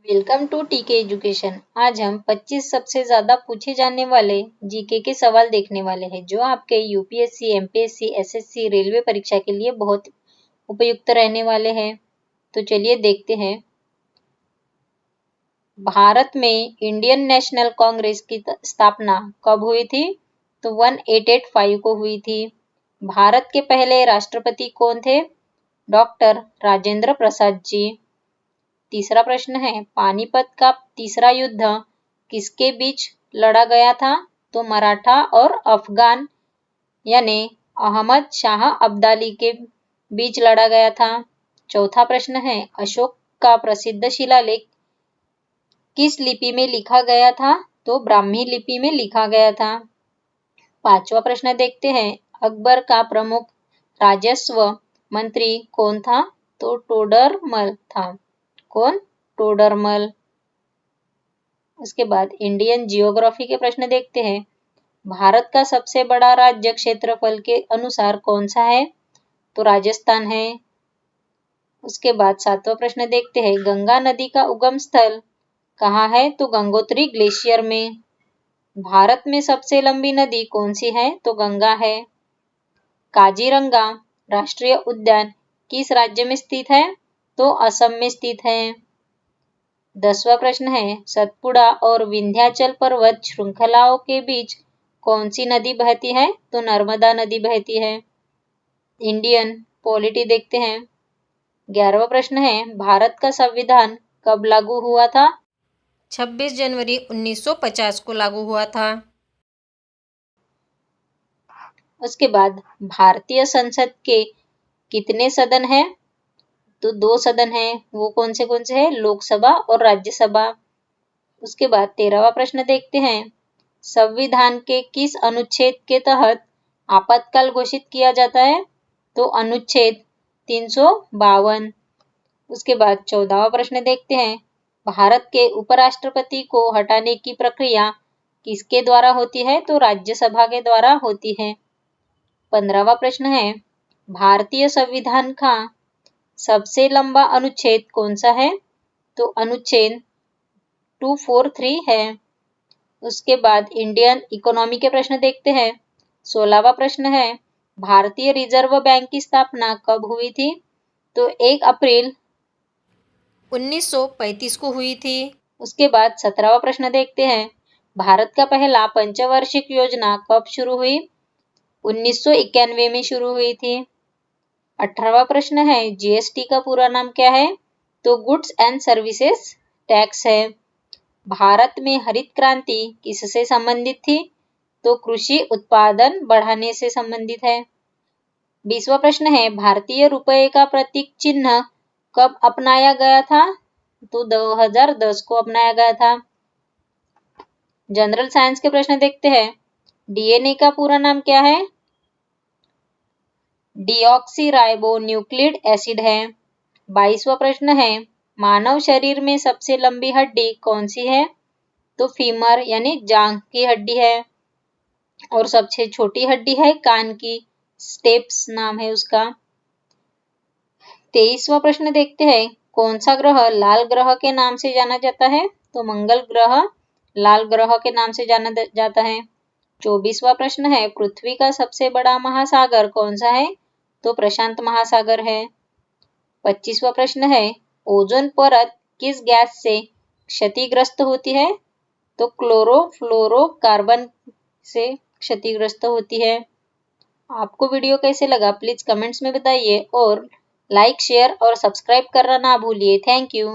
Welcome to टीके education. आज हम 25 सबसे ज्यादा पूछे जाने वाले जीके के सवाल देखने वाले हैं जो आपके यूपीएससी, एमपीएससी, एसएससी, रेलवे परीक्षा के लिए बहुत उपयुक्त रहने वाले हैं। तो चलिए देखते हैं। भारत में इंडियन नेशनल कांग्रेस की स्थापना कब हुई थी? तो 1885 को हुई थी। भारत के पहले राष्ट्रपति कौन थे? डॉक्टर राजेंद्र प्रसाद जी। तीसरा प्रश्न है, पानीपत का तीसरा युद्ध किसके बीच लड़ा गया था? तो मराठा और अफगान यानी अहमद शाह अब्दाली के बीच लड़ा गया था। चौथा प्रश्न है, अशोक का प्रसिद्ध शिलालेख किस लिपि में लिखा गया था? तो ब्राह्मी लिपि में लिखा गया था। पांचवा प्रश्न देखते हैं, अकबर का प्रमुख राजस्व मंत्री कौन था? तो टोडरमल था। कौन? टोडरमल। उसके बाद इंडियन जियोग्राफी के प्रश्न देखते हैं। भारत का सबसे बड़ा राज्य क्षेत्रफल के अनुसार कौन सा है? तो राजस्थान है। उसके बाद सातवां प्रश्न देखते हैं, गंगा नदी का उगम स्थल कहाँ है? तो गंगोत्री ग्लेशियर में। भारत में सबसे लंबी नदी कौन सी है? तो गंगा है। काजीरंगा राष्ट्रीय उद्यान किस राज्य में स्थित है? तो असम में स्थित है। 10वां प्रश्न है, सतपुड़ा और विंध्याचल पर्वत श्रृंखलाओं के बीच कौन सी नदी बहती है? तो नर्मदा नदी बहती है। इंडियन पॉलिटी देखते हैं। 11वां प्रश्न है, भारत का संविधान कब लागू हुआ था? 26 जनवरी 1950 को लागू हुआ था। उसके बाद भारतीय संसद के कितने सदन हैं? तो 2 सदन हैं। वो कौन से हैं? लोकसभा और राज्यसभा। उसके बाद 13वां प्रश्न देखते हैं, संविधान के किस अनुच्छेद के तहत आपातकाल घोषित किया जाता है? तो अनुच्छेद 352। उसके बाद 14वां प्रश्न देखते हैं, भारत के उपराष्ट्रपति को हटाने की प्रक्रिया किसके द्वारा होती है? तो राज्यसभा के द्वारा होती है। 15वां प्रश्न है, भारतीय संविधान का सबसे लंबा अनुच्छेद कौन सा है? तो अनुच्छेद 243 है। उसके बाद इंडियन इकोनॉमी के प्रश्न देखते हैं। 16वां प्रश्न है, भारतीय रिजर्व बैंक की स्थापना कब हुई थी? तो 1 अप्रैल 1935 को हुई थी। उसके बाद 17वां प्रश्न देखते हैं, भारत का पहला पंचवार्षिक योजना कब शुरू हुई? 1991 में शुरू हुई थी। 18वां प्रश्न है, जीएसटी का पूरा नाम क्या है? तो गुड्स एंड सर्विसेज टैक्स है। भारत में हरित क्रांति किससे संबंधित थी? तो कृषि उत्पादन बढ़ाने से संबंधित है। 20वां प्रश्न है, भारतीय रुपये का प्रतीक चिन्ह कब अपनाया गया था? तो 2010 को अपनाया गया था। जनरल साइंस के प्रश्न देखते हैं। डीएनए का पूरा नाम क्या है? डीऑक्सी न्यूक्लिक एसिड है। 22वां प्रश्न है, मानव शरीर में सबसे लंबी हड्डी कौन सी है? तो फीमर यानी जांघ की हड्डी है। और सबसे छोटी हड्डी है कान की, स्टेप्स नाम है उसका। 23वां प्रश्न देखते हैं, कौन सा ग्रह लाल ग्रह के नाम से जाना जाता है? तो मंगल ग्रह लाल ग्रह के नाम से जाना जाता है। 24वां प्रश्न है, पृथ्वी का सबसे बड़ा महासागर कौन सा है? तो प्रशांत महासागर है। 25वां प्रश्न है, ओजोन परत किस गैस से क्षतिग्रस्त होती है? तो क्लोरोफ्लोरोकार्बन से क्षतिग्रस्त होती है। आपको वीडियो कैसे लगा प्लीज कमेंट्स में बताइए और लाइक, शेयर और सब्सक्राइब करना ना भूलिए। Thank you.